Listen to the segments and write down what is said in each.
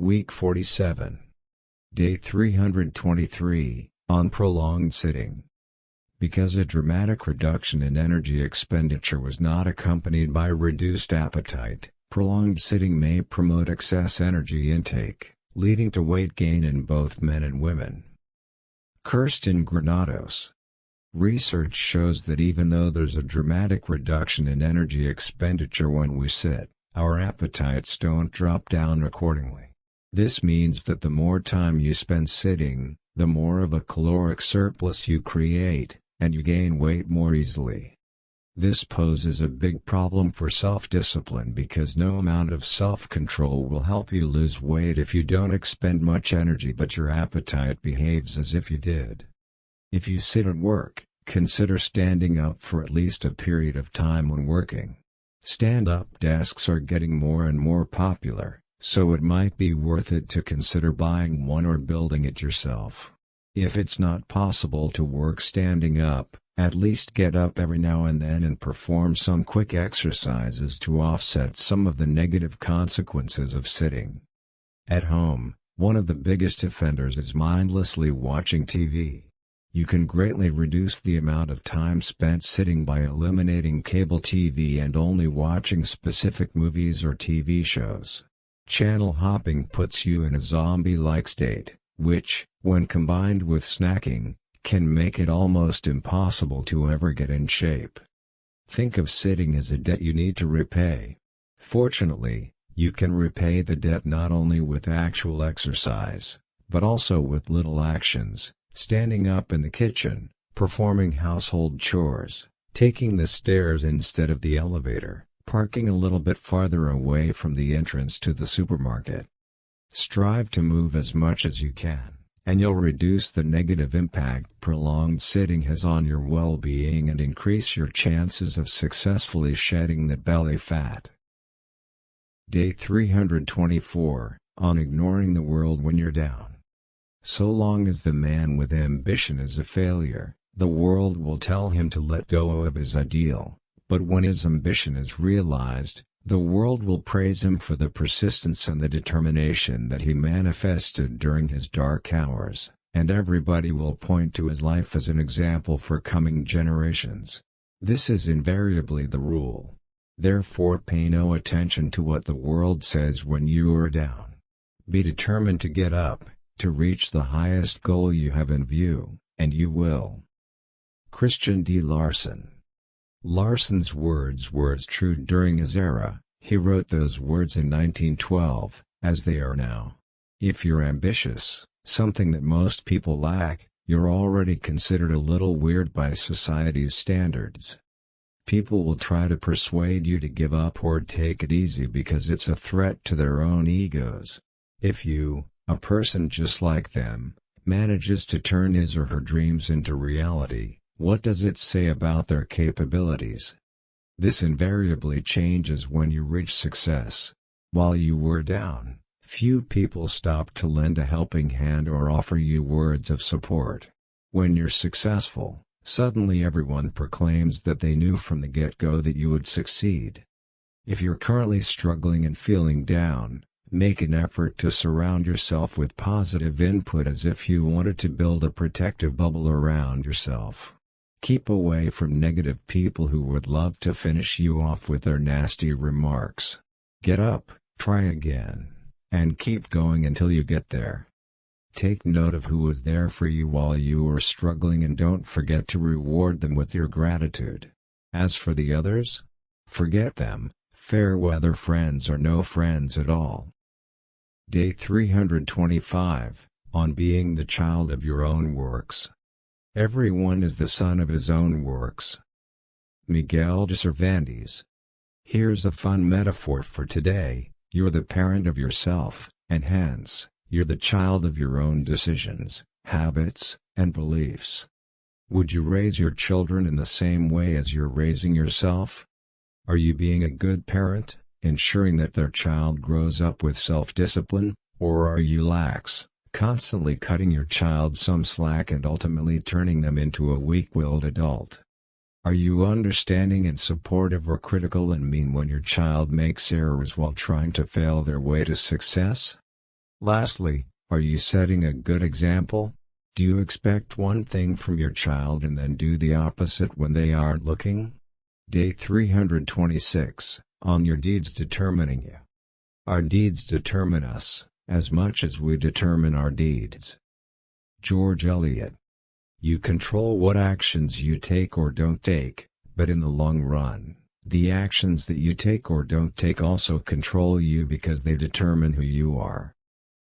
Week 47. Day 323, on prolonged sitting. Because a dramatic reduction in energy expenditure was not accompanied by reduced appetite, prolonged sitting may promote excess energy intake, leading to weight gain in both men and women. Kirsten Granados. Research shows that even though there's a dramatic reduction in energy expenditure when we sit, our appetites don't drop down accordingly. This means that the more time you spend sitting, the more of a caloric surplus you create, and you gain weight more easily. This poses a big problem for self-discipline because no amount of self-control will help you lose weight if you don't expend much energy but your appetite behaves as if you did. If you sit at work, consider standing up for at least a period of time when working. Stand-up desks are getting more and more popular, so it might be worth it to consider buying one or building it yourself. If it's not possible to work standing up, at least get up every now and then and perform some quick exercises to offset some of the negative consequences of sitting. At home, one of the biggest offenders is mindlessly watching TV. You can greatly reduce the amount of time spent sitting by eliminating cable TV and only watching specific movies or TV shows. Channel hopping puts you in a zombie-like state, which, when combined with snacking, can make it almost impossible to ever get in shape. Think of sitting as a debt you need to repay. Fortunately, you can repay the debt not only with actual exercise, but also with little actions, standing up in the kitchen, performing household chores, taking the stairs instead of the elevator, parking a little bit farther away from the entrance to the supermarket. Strive to move as much as you can, and you'll reduce the negative impact prolonged sitting has on your well-being and increase your chances of successfully shedding the belly fat. Day 324, on ignoring the world when you're down. So long as the man with ambition is a failure, the world will tell him to let go of his ideal, but when his ambition is realized, the world will praise him for the persistence and the determination that he manifested during his dark hours, and everybody will point to his life as an example for coming generations. This is invariably the rule. Therefore, pay no attention to what the world says when you are down. Be determined to get up, to reach the highest goal you have in view, and you will. Christian D. Larson. Larson's words were as true during his era. He wrote those words in 1912, as they are now. If you're ambitious, something that most people lack, you're already considered a little weird by society's standards. People will try to persuade you to give up or take it easy because it's a threat to their own egos. If you, a person just like them, manages to turn his or her dreams into reality, what does it say about their capabilities? This invariably changes when you reach success. While you were down, few people stopped to lend a helping hand or offer you words of support. When you're successful, suddenly everyone proclaims that they knew from the get-go that you would succeed. If you're currently struggling and feeling down, make an effort to surround yourself with positive input as if you wanted to build a protective bubble around yourself. Keep away from negative people who would love to finish you off with their nasty remarks. Get up, try again, and keep going until you get there. Take note of who was there for you while you were struggling and don't forget to reward them with your gratitude. As for the others, forget them, fair weather friends or no friends at all. Day 325, on being the child of your own works. Everyone is the son of his own works. Miguel de Cervantes. Here's a fun metaphor for today: you're the parent of yourself, and hence, you're the child of your own decisions, habits, and beliefs. Would you raise your children in the same way as you're raising yourself? Are you being a good parent, ensuring that their child grows up with self-discipline, or are you lax, constantly cutting your child some slack and ultimately turning them into a weak-willed adult? Are you understanding and supportive or critical and mean when your child makes errors while trying to fail their way to success? Lastly, are you setting a good example? Do you expect one thing from your child and then do the opposite when they aren't looking? Day 326, on your deeds determining you. Our deeds determine us, as much as we determine our deeds. George Eliot. You control what actions you take or don't take, but in the long run, the actions that you take or don't take also control you because they determine who you are.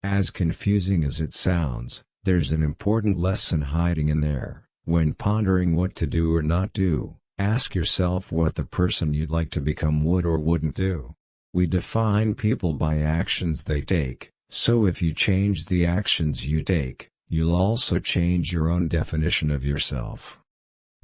As confusing as it sounds, there's an important lesson hiding in there. When pondering what to do or not do, ask yourself what the person you'd like to become would or wouldn't do. We define people by actions they take, so if you change the actions you take, you'll also change your own definition of yourself.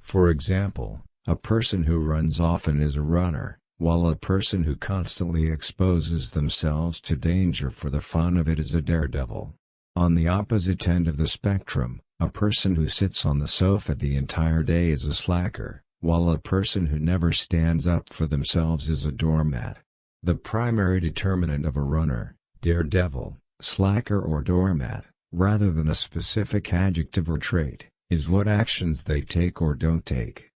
For example, a person who runs often is a runner, while a person who constantly exposes themselves to danger for the fun of it is a daredevil. On the opposite end of the spectrum, a person who sits on the sofa the entire day is a slacker, while a person who never stands up for themselves is a doormat. The primary determinant of a runner, daredevil, slacker or doormat, rather than a specific adjective or trait, is what actions they take or don't take.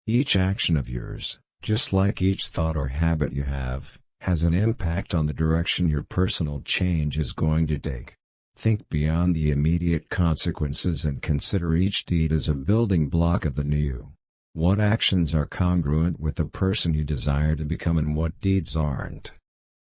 Each action of yours, just like each thought or habit you have, has an impact on the direction your personal change is going to take. Think beyond the immediate consequences and consider each deed as a building block of the new. What actions are congruent with the person you desire to become and what deeds aren't?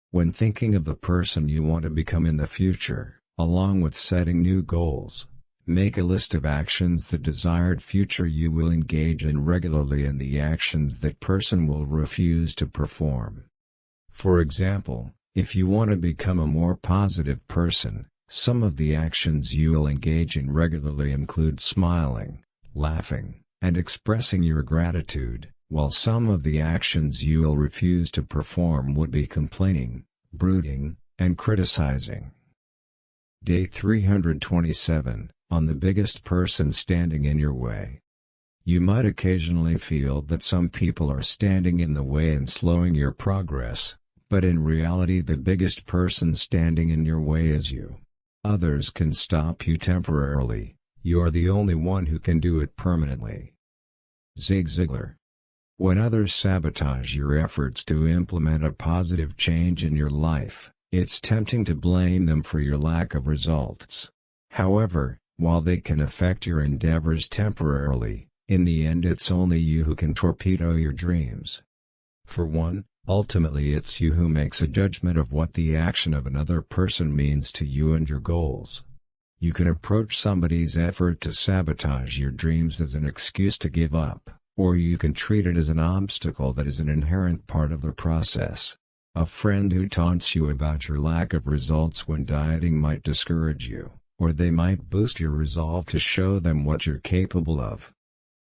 When thinking of the person you want to become in the future, along with setting new goals, make a list of actions the desired future you will engage in regularly and the actions that person will refuse to perform. For example, if you want to become a more positive person, some of the actions you will engage in regularly include smiling, laughing, and expressing your gratitude, while some of the actions you will refuse to perform would be complaining, brooding, and criticizing. Day 327, on the biggest person standing in your way. You might occasionally feel that some people are standing in the way and slowing your progress, but in reality the biggest person standing in your way is you. Others can stop you temporarily, you are the only one who can do it permanently. Zig Ziglar. When others sabotage your efforts to implement a positive change in your life, it's tempting to blame them for your lack of results. However, while they can affect your endeavors temporarily, in the end it's only you who can torpedo your dreams. For one, ultimately it's you who makes a judgment of what the action of another person means to you and your goals. You can approach somebody's effort to sabotage your dreams as an excuse to give up, or you can treat it as an obstacle that is an inherent part of the process. A friend who taunts you about your lack of results when dieting might discourage you, or they might boost your resolve to show them what you're capable of.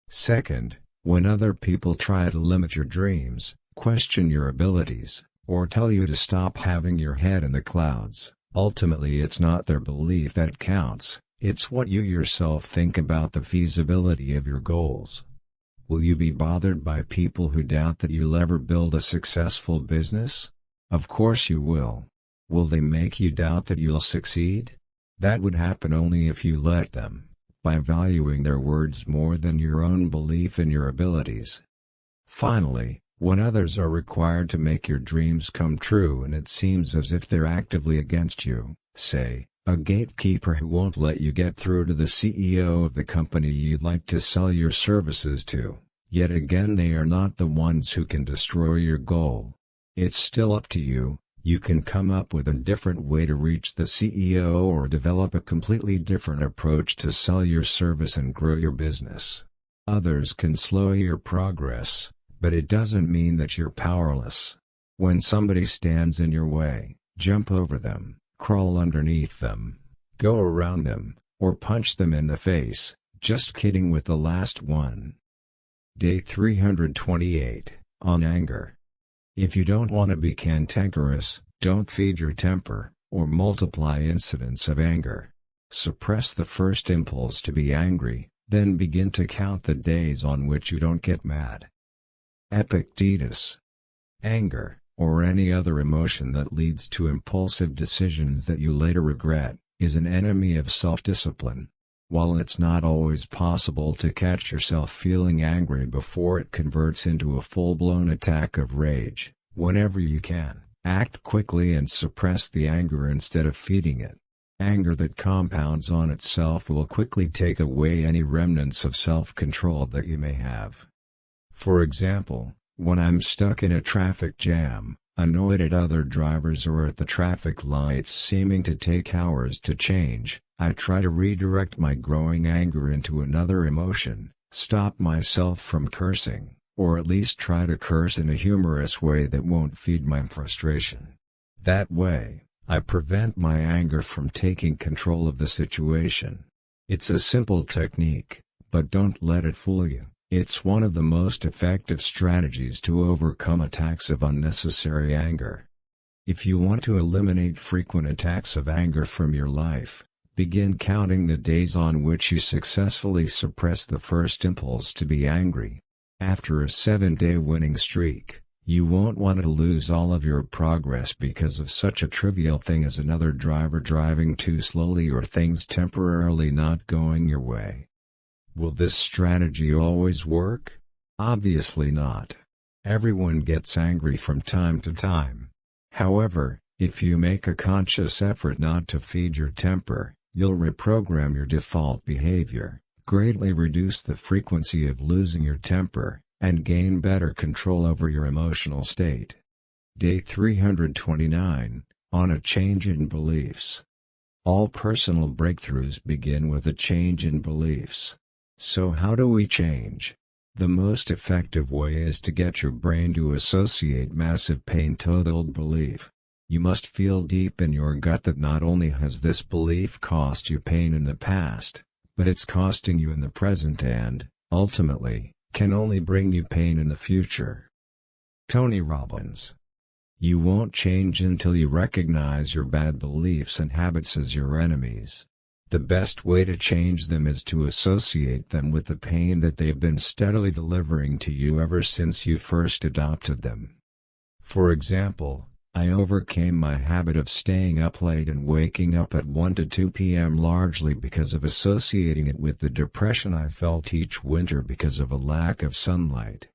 Second, when other people try to limit your dreams, question your abilities, or tell you to stop having your head in the clouds, ultimately it's not their belief that counts, it's what you yourself think about the feasibility of your goals. Will you be bothered by people who doubt that you'll ever build a successful business? Of course you will. Will they make you doubt that you'll succeed? That would happen only if you let them, by valuing their words more than your own belief in your abilities. Finally, when others are required to make your dreams come true and it seems as if they're actively against you, say, a gatekeeper who won't let you get through to the CEO of the company you'd like to sell your services to, yet again they are not the ones who can destroy your goal. It's still up to you. You can come up with a different way to reach the CEO or develop a completely different approach to sell your service and grow your business. Others can slow your progress, but it doesn't mean that you're powerless. When somebody stands in your way, jump over them, crawl underneath them, go around them, or punch them in the face. Just kidding with the last one. Day 328, on anger. If you don't want to be cantankerous, don't feed your temper, or multiply incidents of anger. Suppress the first impulse to be angry, then begin to count the days on which you don't get mad. Epictetus. Anger, or any other emotion that leads to impulsive decisions that you later regret, is an enemy of self-discipline. While it's not always possible to catch yourself feeling angry before it converts into a full-blown attack of rage, whenever you can, act quickly and suppress the anger instead of feeding it. Anger that compounds on itself will quickly take away any remnants of self-control that you may have. For example, when I'm stuck in a traffic jam, annoyed at other drivers or at the traffic lights seeming to take hours to change, I try to redirect my growing anger into another emotion, stop myself from cursing, or at least try to curse in a humorous way that won't feed my frustration. That way, I prevent my anger from taking control of the situation. It's a simple technique, but don't let it fool you. It's one of the most effective strategies to overcome attacks of unnecessary anger. If you want to eliminate frequent attacks of anger from your life, begin counting the days on which you successfully suppress the first impulse to be angry. After a 7-day winning streak, you won't want to lose all of your progress because of such a trivial thing as another driver driving too slowly or things temporarily not going your way. Will this strategy always work? Obviously not. Everyone gets angry from time to time. However, if you make a conscious effort not to feed your temper, you'll reprogram your default behavior, greatly reduce the frequency of losing your temper, and gain better control over your emotional state. Day 329, on a change in beliefs. All personal breakthroughs begin with a change in beliefs. So how do we change? The most effective way is to get your brain to associate massive pain to the old belief. You must feel deep in your gut that not only has this belief cost you pain in the past, but it's costing you in the present and, ultimately, can only bring you pain in the future. Tony Robbins. You won't change until you recognize your bad beliefs and habits as your enemies. The best way to change them is to associate them with the pain that they've been steadily delivering to you ever since you first adopted them. For example, I overcame my habit of staying up late and waking up at 1 to 2 p.m. largely because of associating it with the depression I felt each winter because of a lack of sunlight.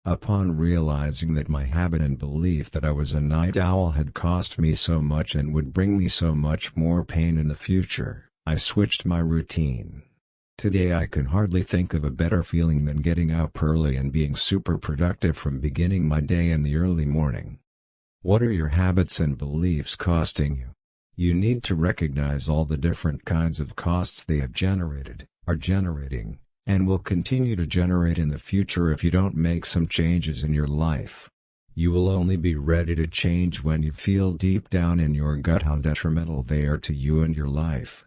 Upon realizing that my habit and belief that I was a night owl had cost me so much and would bring me so much more pain in the future, I switched my routine. Today I can hardly think of a better feeling than getting up early and being super productive from beginning my day in the early morning. What are your habits and beliefs costing you? You need to recognize all the different kinds of costs they have generated, are generating, and will continue to generate in the future if you don't make some changes in your life. You will only be ready to change when you feel deep down in your gut how detrimental they are to you and your life.